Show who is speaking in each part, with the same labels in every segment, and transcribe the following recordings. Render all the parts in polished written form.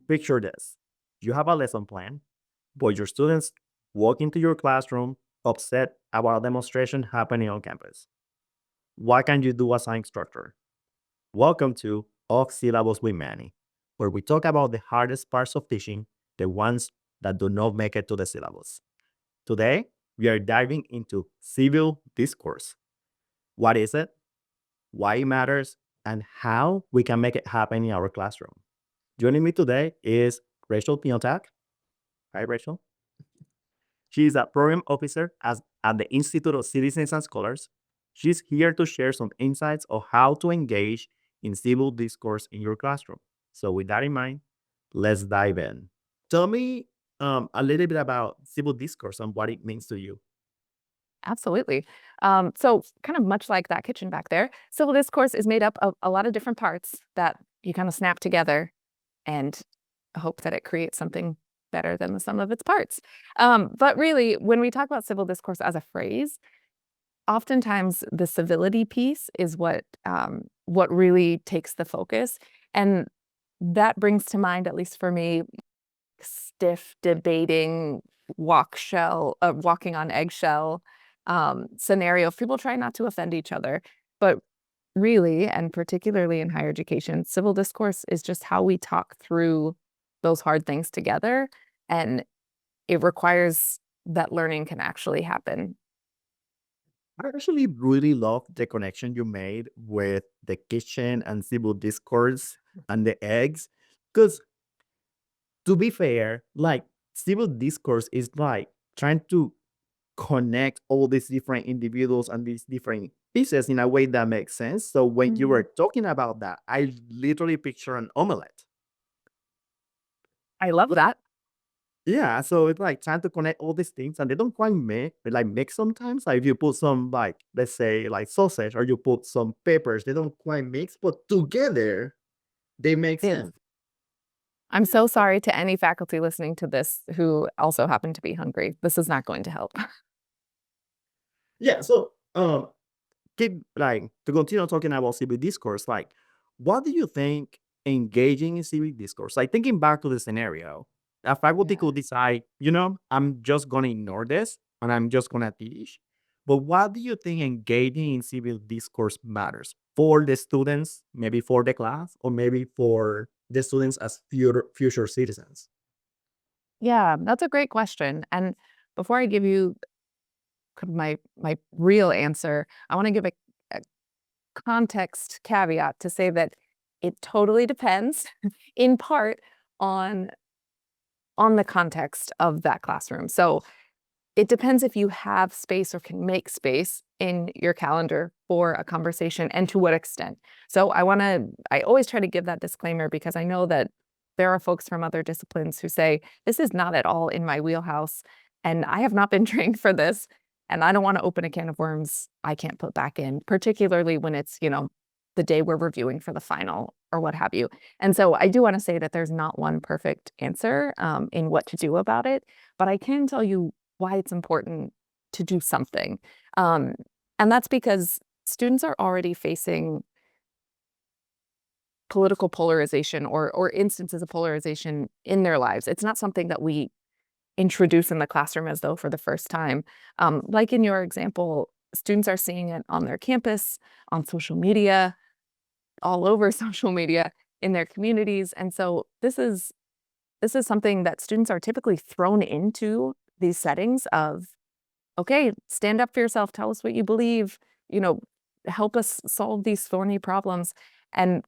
Speaker 1: Picture this. You have a lesson plan, but your students walk into your classroom upset about a demonstration happening on campus. What can you do as an instructor? Welcome to Off Syllabus with Manny, where we talk about the hardest parts of teaching, the ones that do not make it to the syllabus. Today, we are diving into civil discourse. What is it? Why it matters? And how we can make it happen in our classroom. Joining me today is Rachel Piontak. Hi, Rachel. She is a program officer at the Institute of Citizens and Scholars. She's here to share some insights on how to engage in civil discourse in your classroom. So, with that in mind, let's dive in. Tell me a little bit about civil discourse and what it means to you.
Speaker 2: Absolutely. So kind of much like that kitchen back there, civil discourse is made up of a lot of different parts that you kind of snap together and hope that it creates something better than the sum of its parts. But really, when we talk about civil discourse as a phrase, oftentimes the civility piece is what really takes the focus, and that brings to mind, at least for me, stiff debating, walking on eggshell scenario. People try not to offend each other, but really, and particularly in higher education, civil discourse is just how we talk through those hard things together, and it requires that learning can actually happen.
Speaker 1: I actually really love the connection you made with the kitchen and civil discourse and the eggs. Because to be fair, like civil discourse is like trying to connect all these different individuals and these different pieces in a way that makes sense. So when you were
Speaker 2: Mm.
Speaker 1: talking about that, I literally picture an omelette.
Speaker 2: I love that.
Speaker 1: Yeah, so it's like trying to connect all these things, and they don't quite mix sometimes. Like if you put some like let's say like sausage, or you put some peppers, they don't quite mix, but together they make
Speaker 2: Yes.
Speaker 1: sense.
Speaker 2: I'm so sorry to any faculty listening to this who also happen to be hungry. This is not going to help.
Speaker 1: Yeah. So keep like to continue talking about civic discourse. Like, what do you think engaging in civic discourse? Like thinking back to the scenario, a faculty
Speaker 2: Yeah.
Speaker 1: could decide, I'm just gonna ignore this and I'm just gonna teach. But what do you think engaging in civil discourse matters for the students, maybe for the class, or maybe for the students as future citizens?
Speaker 2: Yeah, that's a great question. And before I give you kind of my real answer, I want to give a context caveat to say that it totally depends in part on the context of that classroom. So it depends if you have space or can make space in your calendar for a conversation and to what extent. So I always try to give that disclaimer because I know that there are folks from other disciplines who say, this is not at all in my wheelhouse, and I have not been trained for this, and I don't want to open a can of worms I can't put back in, particularly when it's, the day we're reviewing for the final or what have you. And so I do want to say that there's not one perfect answer in what to do about it, but I can tell you why it's important to do something. Um, and that's because students are already facing political polarization or instances of polarization in their lives. It's not something that we introduce in the classroom as though for the first time. Like in your example, students are seeing it on their campus, on social media, all over social media, in their communities. And so this is something that students are typically thrown into these settings of, okay, stand up for yourself, tell us what you believe, you know, help us solve these thorny problems. And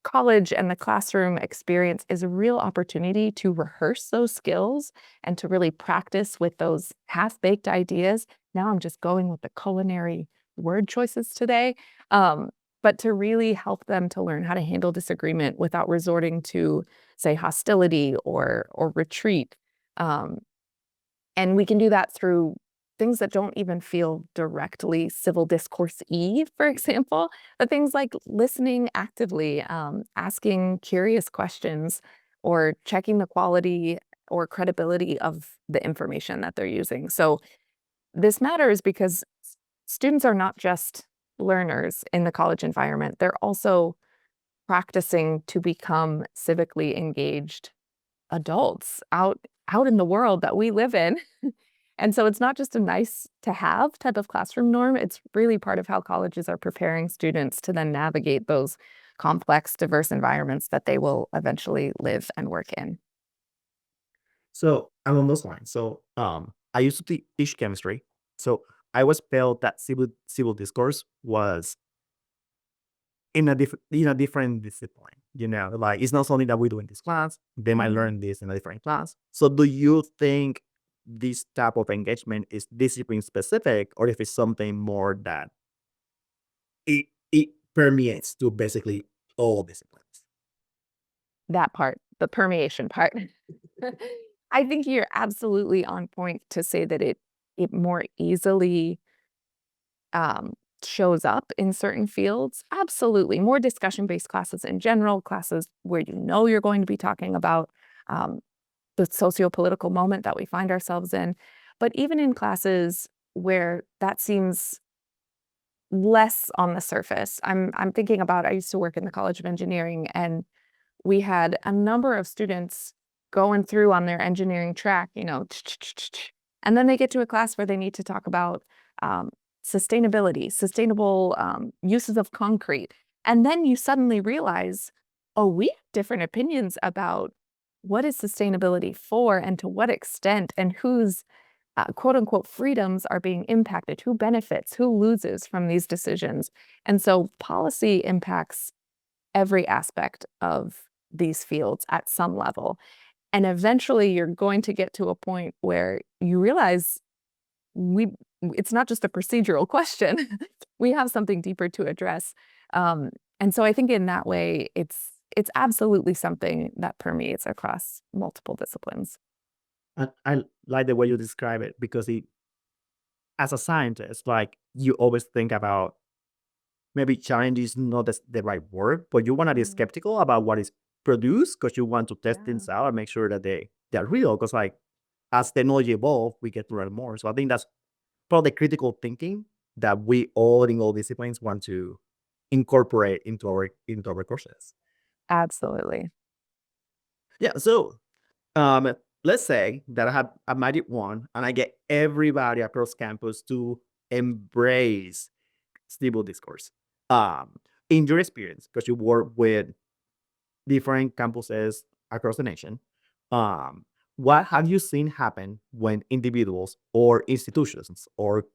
Speaker 2: college and the classroom experience is a real opportunity to rehearse those skills and to really practice with those half-baked ideas. Now I'm just going with the culinary word choices today. But to really help them to learn how to handle disagreement without resorting to, say, hostility or retreat. Um, and we can do that through things that don't even feel directly civil discourse-y, for example, but things like listening actively, asking curious questions, or checking the quality or credibility of the information that they're using. So this matters because students are not just learners in the college environment, they're also practicing to become civically engaged adults out in the world that we live in. And so it's not just a nice to have type of classroom norm, it's really part of how colleges are preparing students to then navigate those complex, diverse environments that they will eventually live and work in.
Speaker 1: So I'm on those lines. So I used to teach chemistry. So I always felt that civil discourse was in a different discipline. Like it's not something that we do in this class. They might
Speaker 2: Mhm.
Speaker 1: learn this in a different class. So do you think this type of engagement is discipline specific, or if it's something more that it permeates to basically all disciplines?
Speaker 2: That part, the permeation part. I think you're absolutely on point to say that it more easily um, shows up in certain fields. Absolutely. More discussion-based classes in general, classes where you know you're going to be talking about um, the socio-political moment that we find ourselves in. But even in classes where that seems less on the surface, I'm thinking about I used to work in the College of Engineering, and we had a number of students going through on their engineering track, and then they get to a class where they need to talk about um, sustainability, sustainable uses of concrete. And then you suddenly realize, oh, we have different opinions about what is sustainability for and to what extent and whose quote unquote freedoms are being impacted, who benefits, who loses from these decisions. And so policy impacts every aspect of these fields at some level. And eventually you're going to get to a point where you realize we it's not just a procedural question. We have something deeper to address. Um, and so I think in that way, it's absolutely something that permeates across multiple disciplines.
Speaker 1: And I like the way you describe it because as a scientist, like you always think about maybe challenge is not the right word, but you want to be
Speaker 2: Mhm.
Speaker 1: skeptical about what is produced because you want to test
Speaker 2: Yeah,
Speaker 1: things out and make sure that they're real. Because like as technology evolve, we get to learn more. So I think that's probably critical thinking that we all in all disciplines want to incorporate into our courses.
Speaker 2: absolutely.
Speaker 1: Yeah. So um, let's say that I have a magic wand and I get everybody across campus to embrace civil discourse. Um, in your experience, because you work with different campuses across the nation, um, what have you seen happen when individuals or institutions or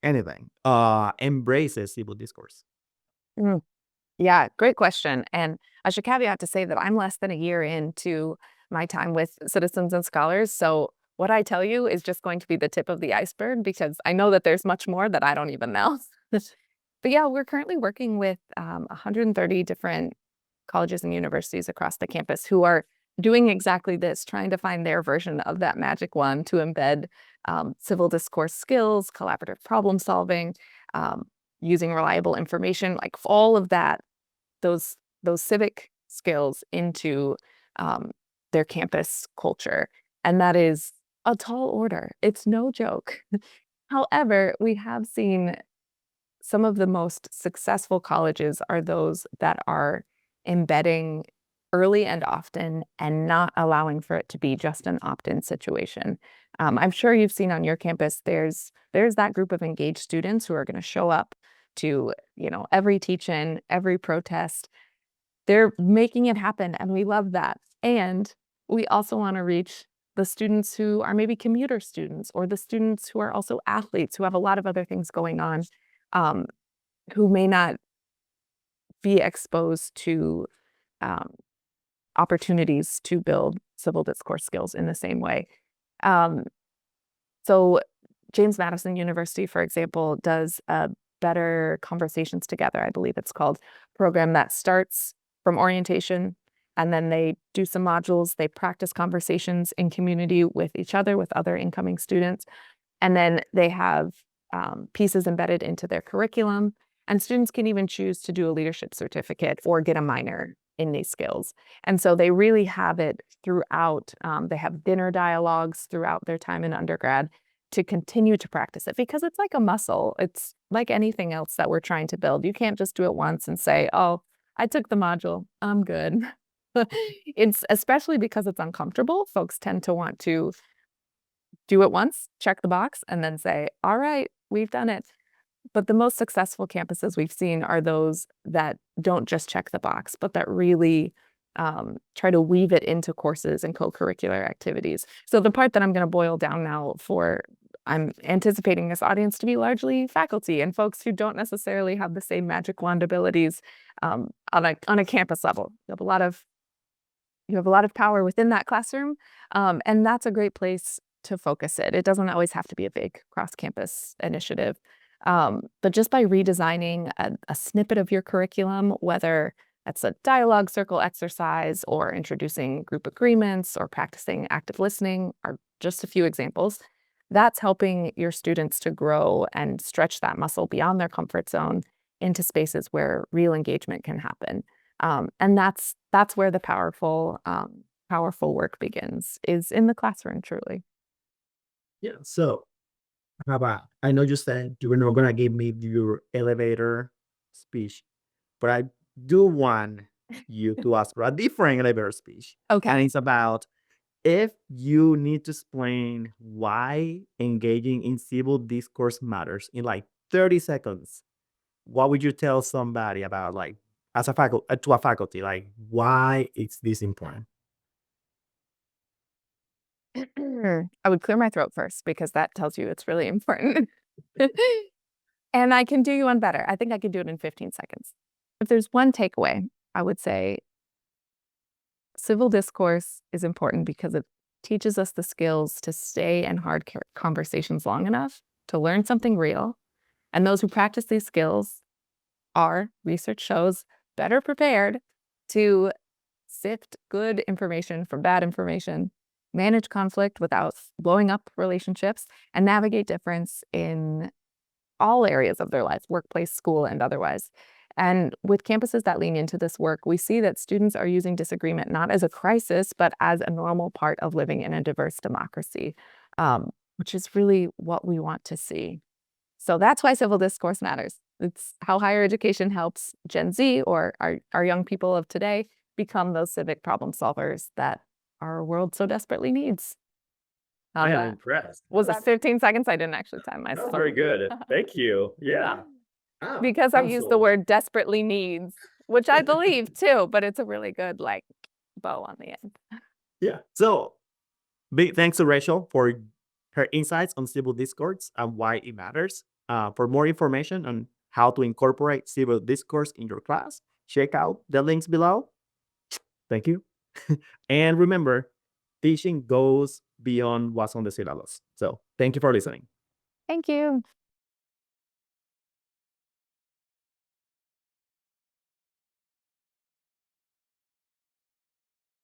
Speaker 1: anything embraces civil discourse?
Speaker 2: Mm, yeah, great question. And I should caveat to say that I'm less than a year into my time with citizens and scholars. So what I tell you is just going to be the tip of the iceberg because I know that there's much more that I don't even know. But yeah, we're currently working with 130 different colleges and universities across the campus who are doing exactly this, trying to find their version of that magic wand to embed civil discourse skills, collaborative problem solving, um, using reliable information, like all of that, those those civic skills into um, their campus culture, and that is a tall order. It's no joke. However, we have seen some of the most successful colleges are those that are embedding early and often and not allowing for it to be just an opt-in situation. I'm sure you've seen on your campus, there's that group of engaged students who are going to show up to, every teach-in, every protest. They're making it happen, and we love that. And we also want to reach the students who are maybe commuter students or the students who are also athletes who have a lot of other things going on, um, who may not be exposed to um, opportunities to build civil discourse skills in the same way. Um, so, James Madison University, for example, does a Better Conversations Together, I believe it's called, program that starts from orientation and then they do some modules. They practice conversations in community with each other, with other incoming students. And then they have pieces embedded into their curriculum. And students can even choose to do a leadership certificate or get a minor in these skills. And so they really have it throughout. They have dinner dialogues throughout their time in undergrad. to continue to practice it because it's like a muscle. It's like anything else that we're trying to build. You can't just do it once and say, oh, I took the module, I'm good. It's especially because it's uncomfortable. Folks tend to want to do it once, check the box, and then say, all right, we've done it. But the most successful campuses we've seen are those that don't just check the box, but that really try to weave it into courses and co-curricular activities. So the part that I'm going to boil down now I'm anticipating this audience to be largely faculty and folks who don't necessarily have the same magic wand abilities on a campus level. You have a lot of power within that classroom, and that's a great place to focus it. It doesn't always have to be a big cross-campus initiative. But just by redesigning a snippet of your curriculum, whether that's a dialogue circle exercise or introducing group agreements or practicing active listening are just a few examples, that's helping your students to grow and stretch that muscle beyond their comfort zone into spaces where real engagement can happen. And that's where the powerful work begins, is in the classroom, truly.
Speaker 1: Yeah. So, how about, I know you said you were not going to give me your elevator speech, but I do want you to ask for a different elevator speech.
Speaker 2: Okay.
Speaker 1: And it's about if you need to explain why engaging in civil discourse matters in like 30 seconds, what would you tell somebody about, like, as a faculty, to a faculty, like, why is this important?
Speaker 2: I would clear my throat first because that tells you it's really important. And I can do you one better. I think I could do it in 15 seconds. If there's one takeaway, I would say civil discourse is important because it teaches us the skills to stay in hard conversations long enough to learn something real. And those who practice these skills are, research shows, better prepared to sift good information from bad information, manage conflict without blowing up relationships, and navigate difference in all areas of their life, workplace, school, and otherwise. And with campuses that lean into this work, we see that students are using disagreement not as a crisis, but as a normal part of living in a diverse democracy, which is really what we want to see. So that's why civil discourse matters. It's how higher education helps Gen Z, or our young people of today, become those civic problem solvers that our world so desperately needs.
Speaker 1: I am impressed.
Speaker 2: Was that 15 seconds? I didn't actually time
Speaker 1: That's
Speaker 2: myself.
Speaker 1: very good. Thank you. Yeah.
Speaker 2: Because I used the word desperately needs, which I believe too, but it's a really good like bow on the end.
Speaker 1: Yeah. So big thanks to Rachel for her insights on civil discourse and why it matters. For more information on how to incorporate civil discourse in your class, check out the links below. Thank you. And remember, teaching goes beyond what's on the syllabus. So thank you for listening.
Speaker 2: Thank you.